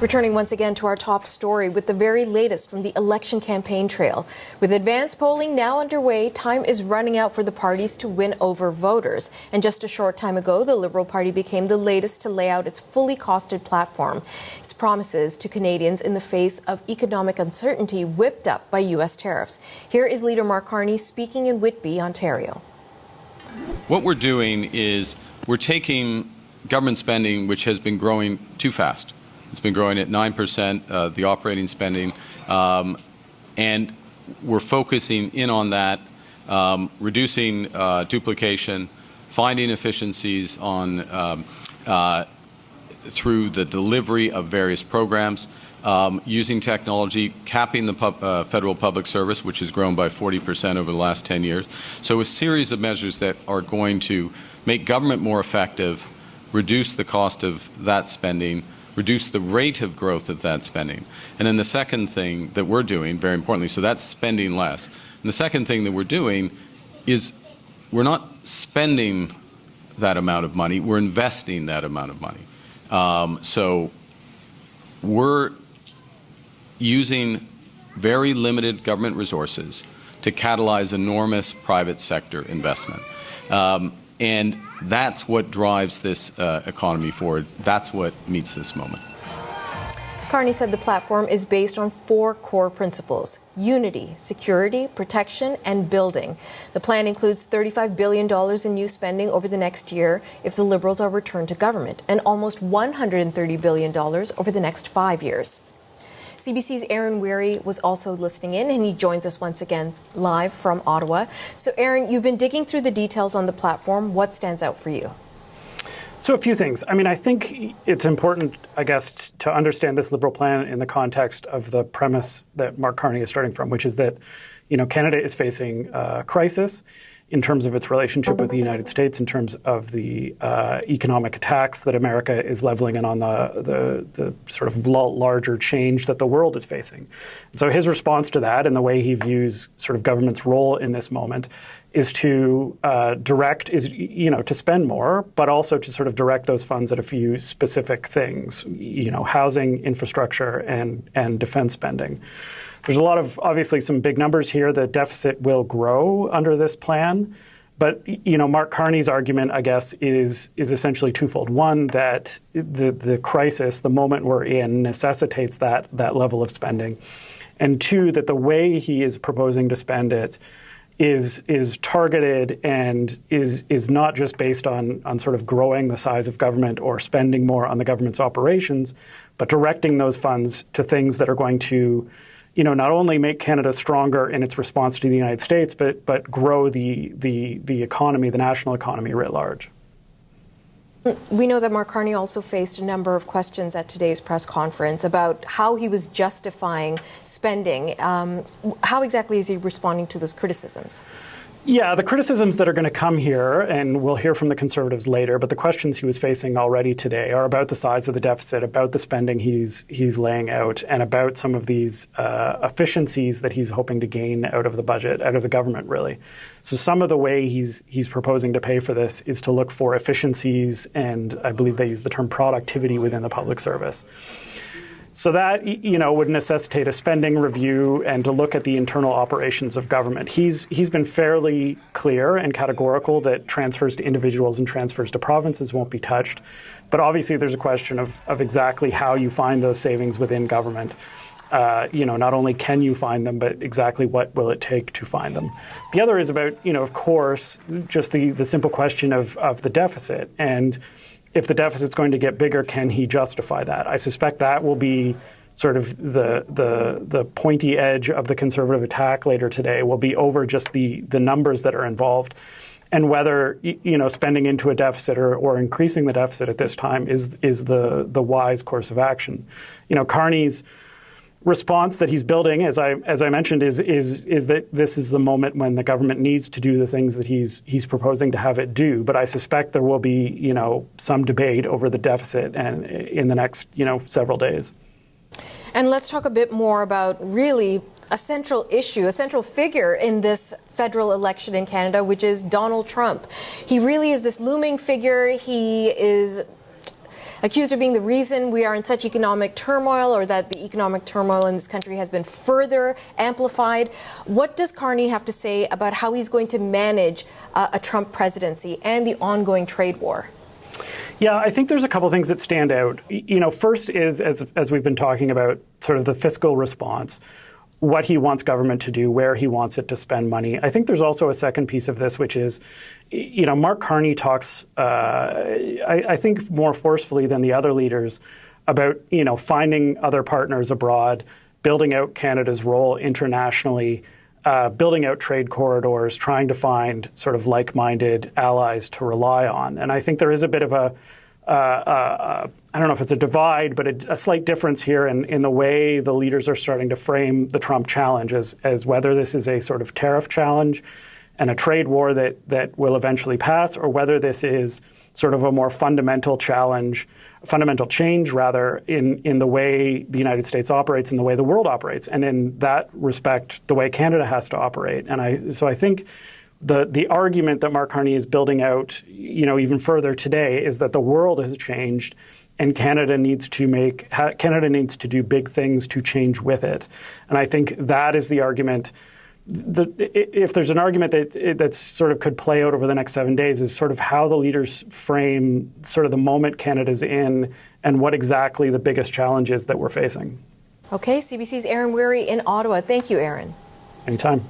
Returning once again to our top story with the very latest from the election campaign trail. With advanced polling now underway, time is running out for the parties to win over voters. And just a short time ago, the Liberal Party became the latest to lay out its fully costed platform. Its promises to Canadians in the face of economic uncertainty whipped up by U.S. tariffs. Here is Leader Mark Carney speaking in Whitby, Ontario. What we're doing is we're taking government spending, which has been growing too fast. It's been growing at 9%, the operating spending, and we're focusing in on that, reducing duplication, finding efficiencies on through the delivery of various programs, using technology, capping the federal public service, which has grown by 40% over the last 10 years. So a series of measures that are going to make government more effective, reduce the cost of that spending, reduce the rate of growth of that spending. And then the second thing that we're doing, very importantly, so that's spending less. And the second thing that we're doing is we're not spending that amount of money, we're investing that amount of money. So we're using very limited government resources to catalyze enormous private sector investment. And that's what drives this economy forward. That's what meets this moment. Carney said the platform is based on 4 core principles: unity, security, protection, and building. The plan includes $35 billion in new spending over the next year if the Liberals are returned to government, and almost $130 billion over the next 5 years. CBC's Aaron Weary was also listening in, and he joins us once again live from Ottawa. So, Aaron, you've been digging through the details on the platform. What stands out for you? So a few things. I mean, I think it's important, I guess, to understand this Liberal plan in the context of the premise that Mark Carney is starting from, which is that, Canada is facing a crisis in terms of its relationship with the United States, in terms of the economic attacks that America is leveling in on the sort of larger change that the world is facing. And so his response to that, and the way he views sort of government's role in this moment, is to to spend more, but also to sort of direct those funds at a few specific things, housing, infrastructure, and defense spending. There's a lot of, obviously, some big numbers here. The deficit will grow under this plan. But, Mark Carney's argument, I guess, is essentially twofold. One, that the crisis, the moment we're in, necessitates that level of spending. And two, that the way he is proposing to spend it is targeted and is not just based on sort of growing the size of government or spending more on the government's operations, but directing those funds to things that are going to not only make Canada stronger in its response to the United States, but grow the economy, the national economy writ large. We know that Mark Carney also faced a number of questions at today's press conference about how he was justifying spending. How exactly is he responding to those criticisms? Yeah, the criticisms that are going to come here, and we'll hear from the Conservatives later, but the questions he was facing already today are about the size of the deficit, about the spending he's laying out, and about some of these efficiencies that he's hoping to gain out of the budget, out of the government, really. So some of the way he's proposing to pay for this is to look for efficiencies, and I believe they use the term productivity within the public service. So that, would necessitate a spending review and to look at the internal operations of government. He's been fairly clear and categorical that transfers to individuals and transfers to provinces won't be touched. But obviously there's a question of exactly how you find those savings within government. Not only can you find them, but exactly what will it take to find them. The other is about, of course, just the simple question of the deficit. And if the deficit's going to get bigger, can he justify that? I suspect that will be sort of the pointy edge of the Conservative attack later today, will be over just the numbers that are involved, and whether spending into a deficit or increasing the deficit at this time is the wise course of action. Carney's response that he's building, as I mentioned, is that this is the moment when the government needs to do the things that he's proposing to have it do. But I suspect there will be, some debate over the deficit and in the next, several days. And let's talk a bit more about really a central issue, a central figure in this federal election in Canada, which is Donald Trump. He really is this looming figure. He is accused of being the reason we are in such economic turmoil, or that the economic turmoil in this country has been further amplified. What does Carney have to say about how he's going to manage a Trump presidency and the ongoing trade war? Yeah, I think there's a couple things that stand out. First is, as we've been talking about, sort of the fiscal response, what he wants government to do, where he wants it to spend money. I think there's also a second piece of this, which is, Mark Carney talks, I think, more forcefully than the other leaders about, finding other partners abroad, building out Canada's role internationally, building out trade corridors, trying to find sort of like-minded allies to rely on. And I think there is a bit of I don't know if it's a divide, but a slight difference here in the way the leaders are starting to frame the Trump challenge as whether this is a sort of tariff challenge and a trade war that will eventually pass, or whether this is sort of a more fundamental challenge, fundamental change, rather, in the way the United States operates and the way the world operates, and in that respect, the way Canada has to operate. And so I think the argument that Mark Carney is building out, even further today, is that the world has changed, and Canada needs to do big things to change with it. And I think that is the argument. If there's an argument that sort of could play out over the next 7 days, is sort of how the leaders frame sort of the moment Canada's in and what exactly the biggest challenge is that we're facing. Okay, CBC's Aaron Weary in Ottawa. Thank you, Aaron. Anytime.